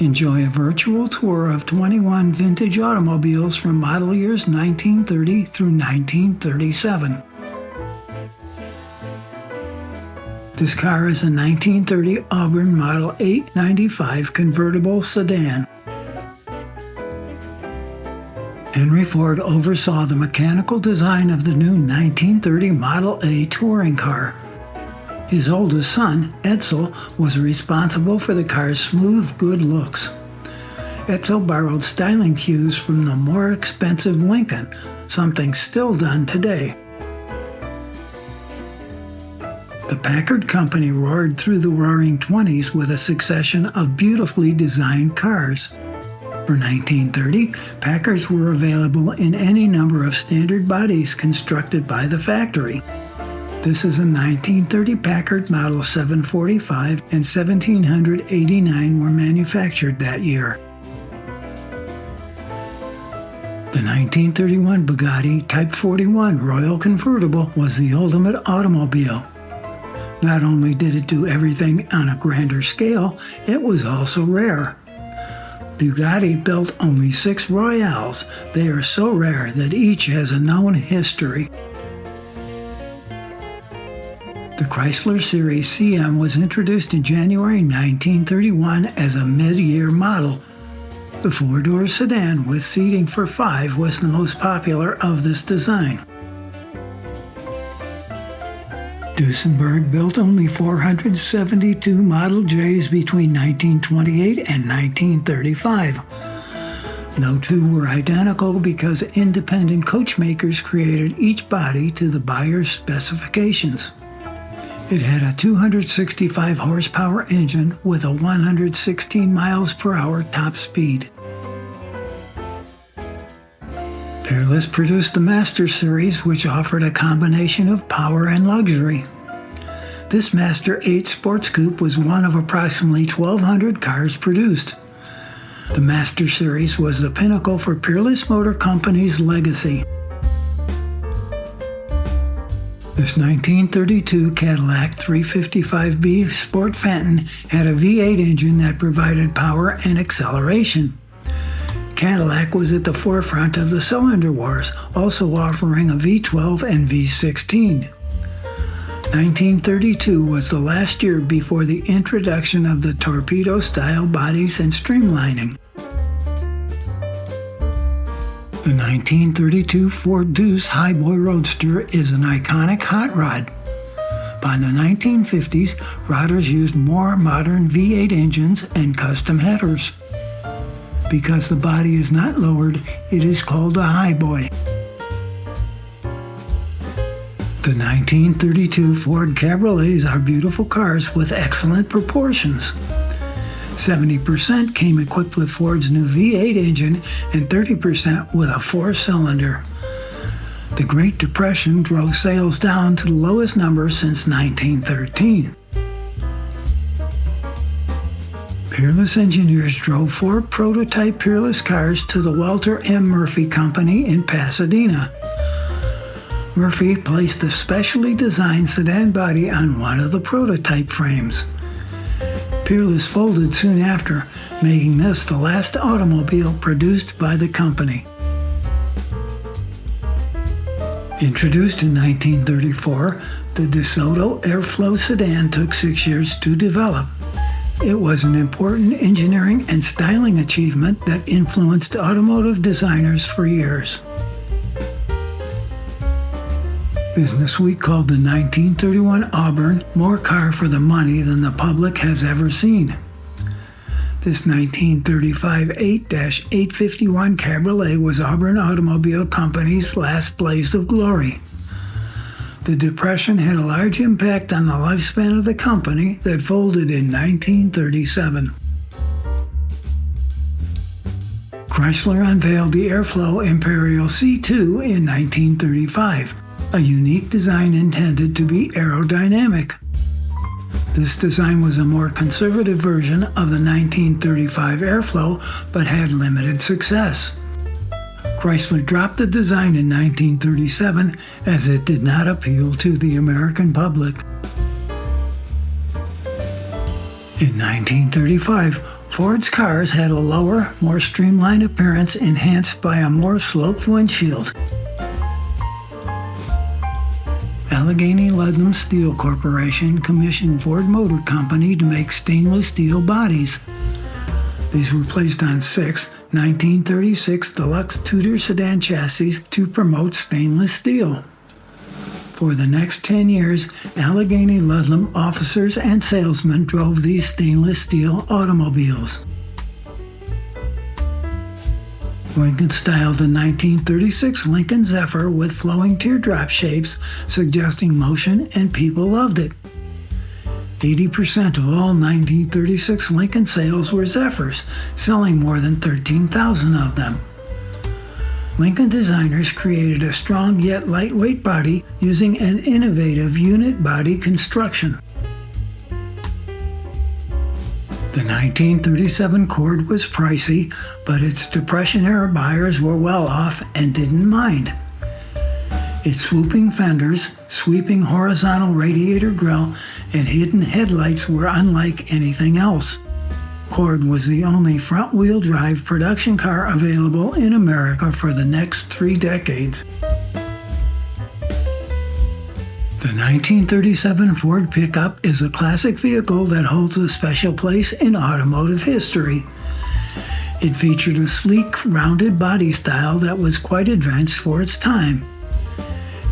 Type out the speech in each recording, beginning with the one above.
Enjoy a virtual tour of 21 vintage automobiles from model years 1930 through 1937. This car is a 1930 Auburn Model 895 convertible sedan. Henry Ford oversaw the mechanical design of the new 1930 Model A touring car. His oldest son, Edsel, was responsible for the car's smooth, good looks. Edsel borrowed styling cues from the more expensive Lincoln, something still done today. The Packard Company roared through the roaring 20s with a succession of beautifully designed cars. For 1930, Packards were available in any number of standard bodies constructed by the factory. This is a 1930 Packard Model 745 and 1789 were manufactured that year. The 1931 Bugatti Type 41 Royal Convertible was the ultimate automobile. Not only did it do everything on a grander scale, it was also rare. Bugatti built only 6 Royales. They are so rare that each has a known history. The Chrysler Series CM was introduced in January 1931 as a mid-year model. The 4-door sedan with seating for 5 was the most popular of this design. Duesenberg built only 472 Model Js between 1928 and 1935. No two were identical because independent coachmakers created each body to the buyer's specifications. It had a 265 horsepower engine with a 116 miles per hour top speed. Peerless produced the Master Series, which offered a combination of power and luxury. This Master 8 Sports Coupe was one of approximately 1,200 cars produced. The Master Series was the pinnacle for Peerless Motor Company's legacy. This 1932 Cadillac 355B Sport Fenton had a V8 engine that provided power and acceleration. Cadillac was at the forefront of the cylinder wars, also offering a V12 and V16. 1932 was the last year before the introduction of the torpedo-style bodies and streamlining. The 1932 Ford Deuce Highboy Roadster is an iconic hot rod. By the 1950s, rodders used more modern V8 engines and custom headers. Because the body is not lowered, it is called a highboy. The 1932 Ford Cabriolets are beautiful cars with excellent proportions. 70% came equipped with Ford's new V8 engine and 30% with a 4-cylinder. The Great Depression drove sales down to the lowest number since 1913. Peerless engineers drove 4 prototype Peerless cars to the Walter M. Murphy Company in Pasadena. Murphy placed a specially designed sedan body on one of the prototype frames. Peerless folded soon after, making this the last automobile produced by the company. Introduced in 1934, the DeSoto Airflow sedan took 6 years to develop. It was an important engineering and styling achievement that influenced automotive designers for years. Businessweek called the 1931 Auburn more car for the money than the public has ever seen. This 1935 8-851 Cabriolet was Auburn Automobile Company's last blaze of glory. The Depression had a large impact on the lifespan of the company that folded in 1937. Chrysler unveiled the Airflow Imperial C2 in 1935, a unique design intended to be aerodynamic. This design was a more conservative version of the 1935 Airflow, but had limited success. Chrysler dropped the design in 1937 as it did not appeal to the American public. In 1935, Ford's cars had a lower, more streamlined appearance enhanced by a more sloped windshield. Allegheny Ludlam Steel Corporation commissioned Ford Motor Company to make stainless steel bodies. These were placed on 6 1936 deluxe Tudor sedan chassis to promote stainless steel. For the next 10 years, Allegheny Ludlam officers and salesmen drove these stainless steel automobiles. Lincoln styled the 1936 Lincoln Zephyr with flowing teardrop shapes, suggesting motion, and people loved it. 80% of all 1936 Lincoln sales were Zephyrs, selling more than 13,000 of them. Lincoln designers created a strong yet lightweight body using an innovative unit body construction. The 1937 Accord was pricey, but its Depression-era buyers were well off and didn't mind. Its swooping fenders, sweeping horizontal radiator grille, and hidden headlights were unlike anything else. Accord was the only front-wheel drive production car available in America for the next 3 decades. The 1937 Ford pickup is a classic vehicle that holds a special place in automotive history. It featured a sleek, rounded body style that was quite advanced for its time.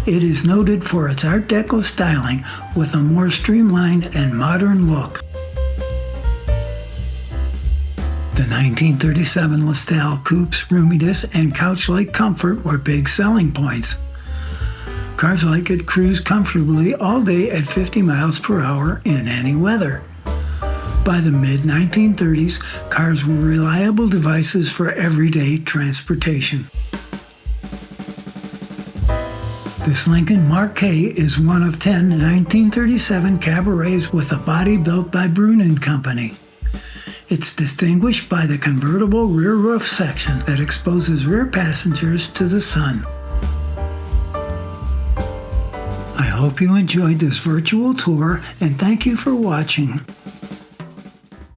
It is noted for its Art Deco styling with a more streamlined and modern look. The 1937 Lestelle Coupe's roominess and couch-like comfort were big selling points. Cars like it cruise comfortably all day at 50 miles per hour in any weather. By the mid-1930s, cars were reliable devices for everyday transportation. This Lincoln Marquet is one of 10 1937 Cabarets with a body built by Brun & Company. It's distinguished by the convertible rear roof section that exposes rear passengers to the sun. I hope you enjoyed this virtual tour, and thank you for watching.